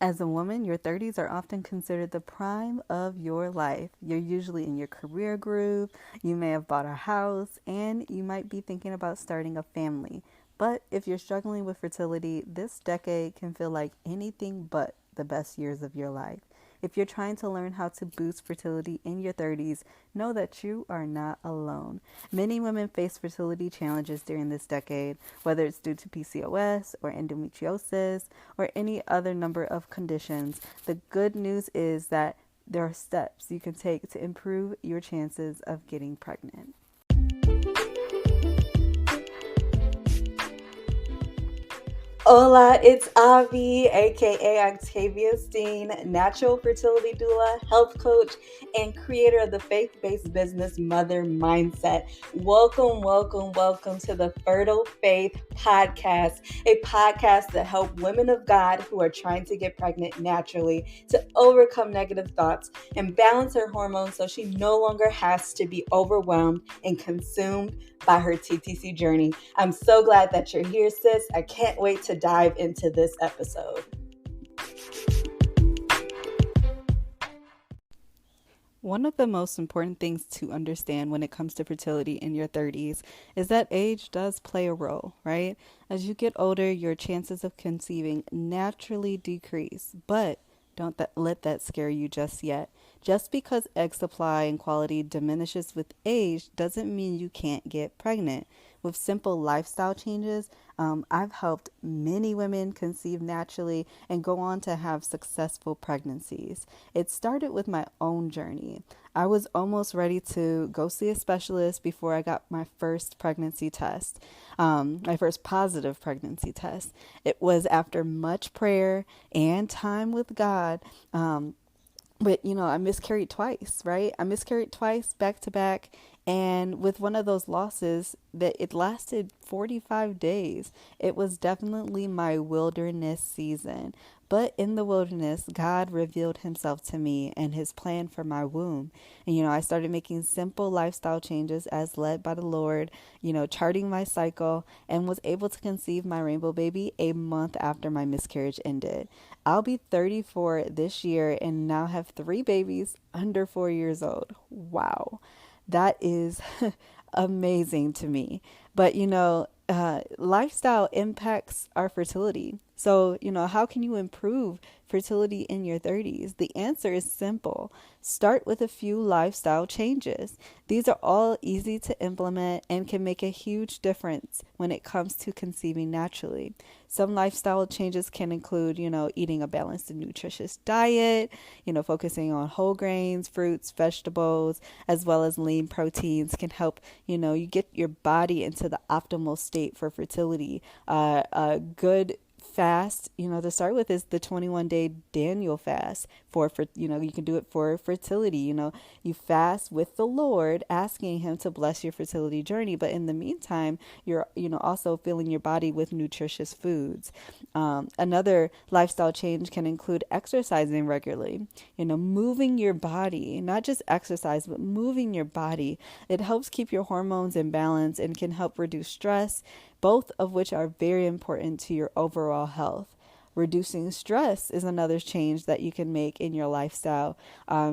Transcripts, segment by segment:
As a woman, your 30s are often considered the prime of your life. You're usually in your career groove, you may have bought a house, and you might be thinking about starting a family. But if you're struggling with fertility, this decade can feel like anything but the best years of your life. If you're trying to learn how to boost fertility in your 30s, know that you are not alone. Many women face fertility challenges during this decade, whether it's due to PCOS or endometriosis or any other number of conditions. The good news is that there are steps you can take to improve your chances of getting pregnant. Hola, it's Avi, aka Octavia Steen, natural fertility doula, health coach, and creator of the faith-based business Mother Mindset. Welcome to the Fertile Faith Podcast, a podcast that helps women of God who are trying to get pregnant naturally to overcome negative thoughts and balance her hormones so she no longer has to be overwhelmed and consumed by her TTC journey. I'm so glad that you're here, sis. I can't wait to dive into this episode. One of the most important things to understand when it comes to fertility in your 30s is that age does play a role, right? As you get older, your chances of conceiving naturally decrease, but don't let that scare you just yet. Just because egg supply and quality diminishes with age doesn't mean you can't get pregnant. With simple lifestyle changes, I've helped many women conceive naturally and go on to have successful pregnancies. It started with my own journey. I was almost ready to go see a specialist before I got my first pregnancy test, my first positive pregnancy test. It was after much prayer and time with God. But, I miscarried twice, right? I miscarried twice back to back. And with one of those losses, that it lasted 45 days. It was definitely my wilderness season. But in the wilderness, God revealed himself to me and his plan for my womb. And, I started making simple lifestyle changes as led by the Lord, charting my cycle, and was able to conceive my rainbow baby a month after my miscarriage ended. I'll be 34 this year and now have 3 babies under 4 years old. Wow. That is amazing to me. But, lifestyle impacts our fertility. So, how can you improve fertility in your 30s? The answer is simple. Start with a few lifestyle changes. These are all easy to implement and can make a huge difference when it comes to conceiving naturally. Some lifestyle changes can include, eating a balanced and nutritious diet, focusing on whole grains, fruits, vegetables, as well as lean proteins can help, you get your body into the optimal state for fertility. A good fast, to start with is the 21-day Daniel fast for, you can do it for fertility. You fast with the Lord, asking him to bless your fertility journey. But in the meantime, you're, also filling your body with nutritious foods. Another lifestyle change can include exercising regularly, moving your body, not just exercise, but moving your body. It helps keep your hormones in balance and can help reduce stress, both of which are very important to your overall health. Reducing stress is another change that you can make in your lifestyle.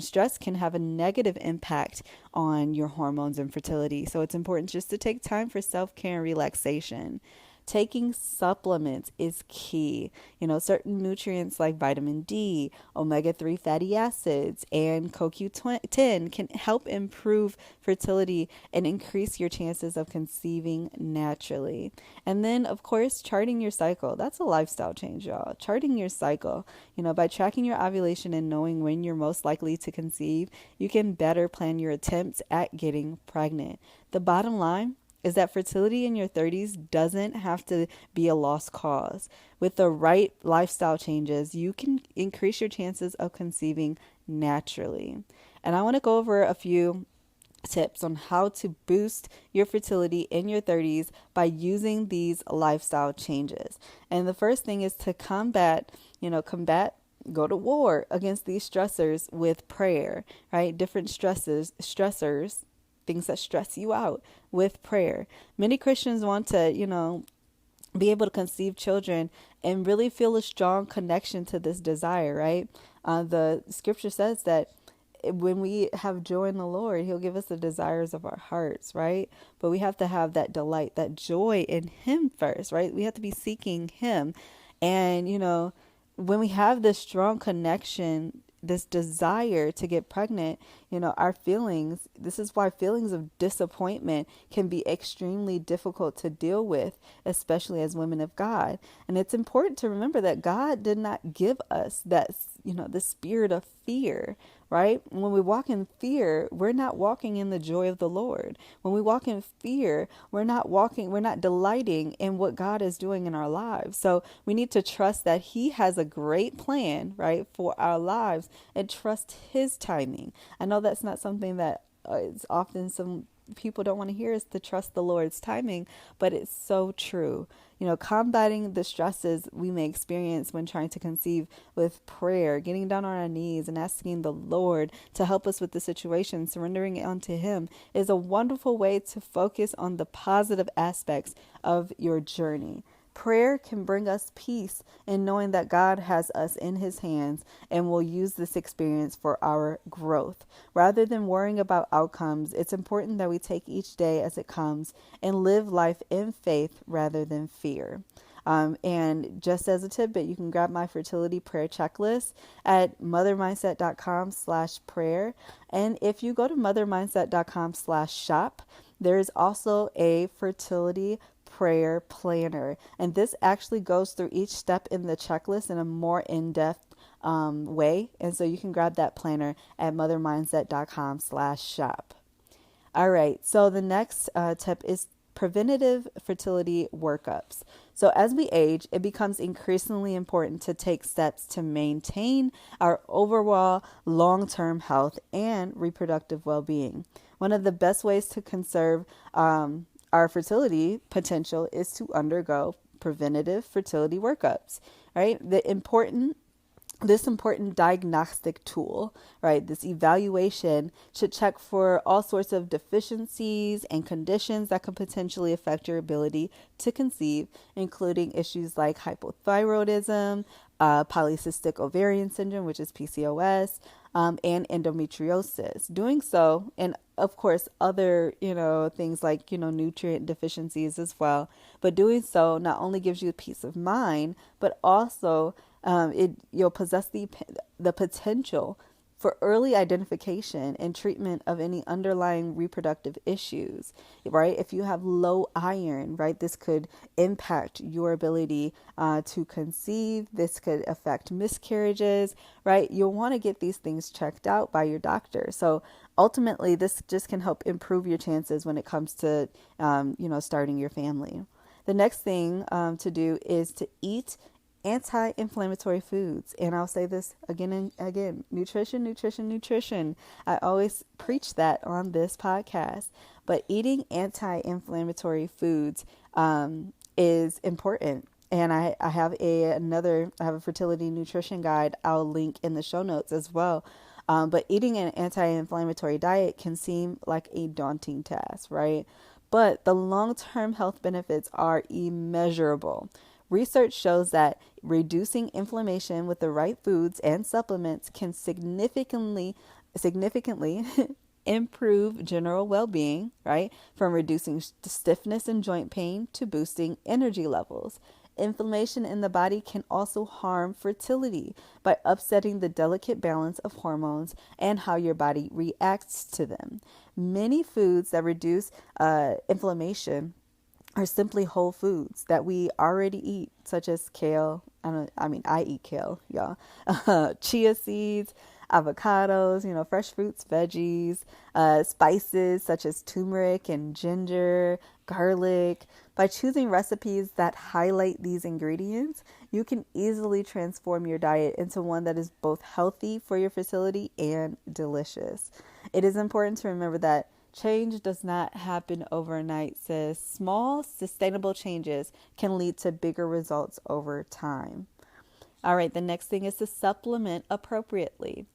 Stress can have a negative impact on your hormones and fertility, so it's important just to take time for self-care and relaxation. Taking supplements is key. Certain nutrients like vitamin D, omega-3 fatty acids, and CoQ10 can help improve fertility and increase your chances of conceiving naturally. And then, of course, charting your cycle. That's a lifestyle change, y'all. Charting your cycle. By tracking your ovulation and knowing when you're most likely to conceive, you can better plan your attempts at getting pregnant. The bottom line is that fertility in your 30s doesn't have to be a lost cause. With the right lifestyle changes, you can increase your chances of conceiving naturally. And I want to go over a few tips on how to boost your fertility in your 30s by using these lifestyle changes. And the first thing is to go to war against these stressors with prayer, right? Different stressors, things that stress you out with prayer. Many Christians want to, be able to conceive children and really feel a strong connection to this desire, right? The scripture says that when we have joy in the Lord, He'll give us the desires of our hearts, right? But we have to have that delight, that joy in Him first, right? We have to be seeking Him. And, when we have this strong connection, this desire to get pregnant, our feelings, this is why feelings of disappointment can be extremely difficult to deal with, especially as women of God. And it's important to remember that God did not give us that, the spirit of fear, right? When we walk in fear, we're not walking in the joy of the Lord. When we walk in fear, we're not delighting in what God is doing in our lives. So we need to trust that He has a great plan, right, for our lives, and trust His timing. I know that's not something that is often some people don't want to hear, is to trust the Lord's timing, but it's so true. Combating the stresses we may experience when trying to conceive with prayer, getting down on our knees and asking the Lord to help us with the situation, surrendering it unto Him, is a wonderful way to focus on the positive aspects of your journey. Prayer can bring us peace in knowing that God has us in His hands and will use this experience for our growth. Rather than worrying about outcomes, it's important that we take each day as it comes and live life in faith rather than fear. And just as a tidbit, you can grab my fertility prayer checklist at mothermindset.com/prayer. And if you go to mothermindset.com/shop, there is also a fertility prayer planner. And this actually goes through each step in the checklist in a more in-depth way. And so you can grab that planner at mothermindset.com/shop. All right. So the next tip is preventative fertility workups. So as we age, it becomes increasingly important to take steps to maintain our overall long-term health and reproductive well-being. One of the best ways to conserve our fertility potential is to undergo preventative fertility workups, right? This important diagnostic tool, right? This evaluation should check for all sorts of deficiencies and conditions that could potentially affect your ability to conceive, including issues like hypothyroidism, polycystic ovarian syndrome, which is PCOS, and endometriosis. Doing so, and of course, other, things like, nutrient deficiencies as well. But doing so not only gives you peace of mind, but also you'll possess the potential for early identification and treatment of any underlying reproductive issues, right? If you have low iron, right, this could impact your ability to conceive. This could affect miscarriages, right? You'll want to get these things checked out by your doctor. So ultimately, this just can help improve your chances when it comes to, starting your family. The next thing to do is to eat anti-inflammatory foods. And I'll say this again and again, nutrition, nutrition, nutrition. I always preach that on this podcast, but eating anti-inflammatory foods is important. And I have a fertility nutrition guide I'll link in the show notes as well. But eating an anti-inflammatory diet can seem like a daunting task, right? But the long-term health benefits are immeasurable. Research shows that reducing inflammation with the right foods and supplements can significantly improve general well-being, right? From reducing stiffness and joint pain to boosting energy levels. Inflammation in the body can also harm fertility by upsetting the delicate balance of hormones and how your body reacts to them. Many foods that reduce inflammation are simply whole foods that we already eat, such as kale. I eat kale, y'all. Chia seeds, avocados, fresh fruits, veggies, spices such as turmeric and ginger, garlic. By choosing recipes that highlight these ingredients, you can easily transform your diet into one that is both healthy for your fertility and delicious. It is important to remember that change does not happen overnight, sis. Small, sustainable changes can lead to bigger results over time. All right, the next thing is to supplement appropriately.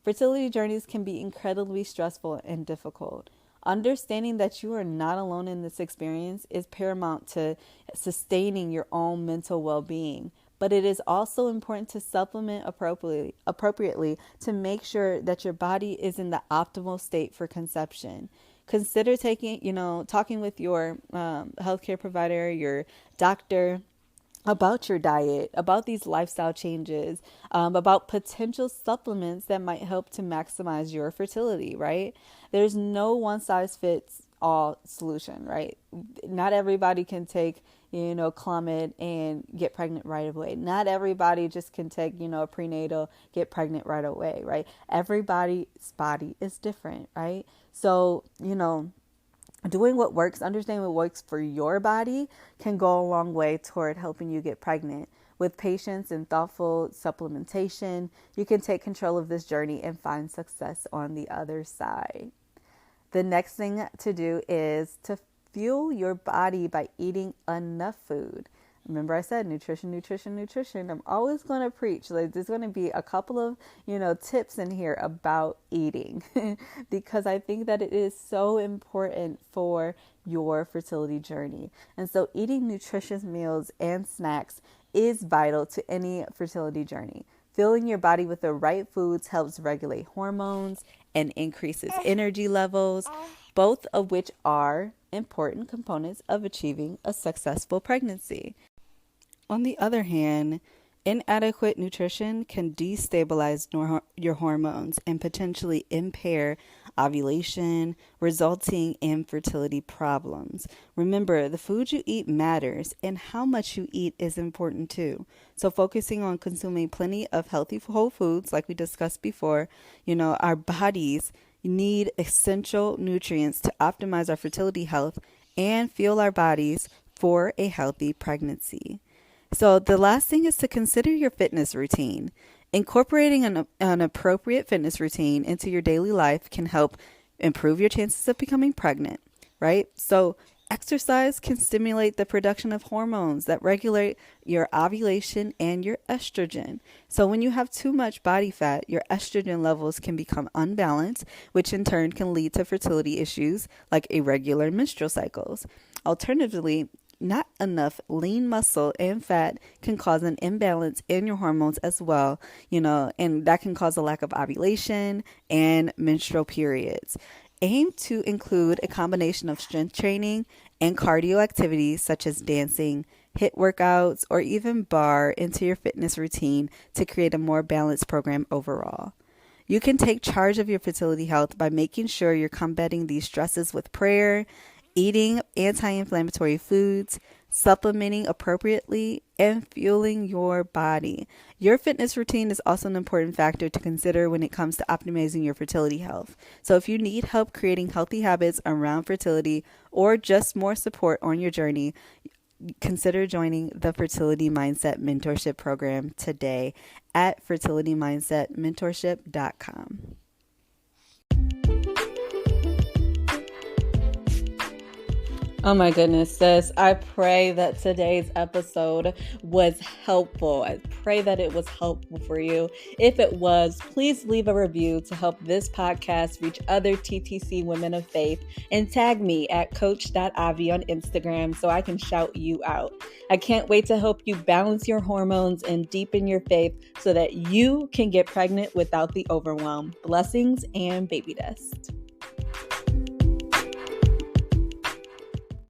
Fertility journeys can be incredibly stressful and difficult. Understanding that you are not alone in this experience is paramount to sustaining your own mental well-being. but it is also important to supplement appropriately to make sure that your body is in the optimal state for conception. Consider talking with your healthcare provider, your doctor, about your diet, about these lifestyle changes, about potential supplements that might help to maximize your fertility, right? There's no one size fits all solution, right? Not everybody can take, Clomid and get pregnant right away. Not everybody just can take, a prenatal, get pregnant right away, right? Everybody's body is different, right? So, doing what works, understanding what works for your body can go a long way toward helping you get pregnant. With patience and thoughtful supplementation, you can take control of this journey and find success on the other side. The next thing to do is to fuel your body by eating enough food. Remember I said nutrition, nutrition, nutrition. I'm always going to preach. There's going to be a couple of, tips in here about eating because I think that it is so important for your fertility journey. And so eating nutritious meals and snacks is vital to any fertility journey. Filling your body with the right foods helps regulate hormones and increases energy levels, both of which are important components of achieving a successful pregnancy. On the other hand, inadequate nutrition can destabilize your hormones and potentially impair ovulation, resulting in fertility problems. Remember, the food you eat matters, and how much you eat is important too. So focusing on consuming plenty of healthy whole foods, like we discussed before, our bodies need essential nutrients to optimize our fertility health and fuel our bodies for a healthy pregnancy. So the last thing is to consider your fitness routine. Incorporating an appropriate fitness routine into your daily life can help improve your chances of becoming pregnant, right? So exercise can stimulate the production of hormones that regulate your ovulation and your estrogen. So when you have too much body fat, your estrogen levels can become unbalanced, which in turn can lead to fertility issues like irregular menstrual cycles. Alternatively, not enough lean muscle and fat can cause an imbalance in your hormones as well, and that can cause a lack of ovulation and menstrual periods. Aim to include a combination of strength training and cardio activities such as dancing, HIIT workouts, or even barre into your fitness routine to create a more balanced program overall. You can take charge of your fertility health by making sure you're combating these stresses with prayer, eating anti-inflammatory foods, supplementing appropriately, and fueling your body. Your fitness routine is also an important factor to consider when it comes to optimizing your fertility health. So if you need help creating healthy habits around fertility or just more support on your journey, consider joining the Fertility Mindset Mentorship Program today at fertilitymindsetmentorship.com. Oh my goodness, sis. I pray that today's episode was helpful. I pray that it was helpful for you. If it was, please leave a review to help this podcast reach other TTC women of faith and tag me at coach.avi on Instagram so I can shout you out. I can't wait to help you balance your hormones and deepen your faith so that you can get pregnant without the overwhelm. Blessings and baby dust.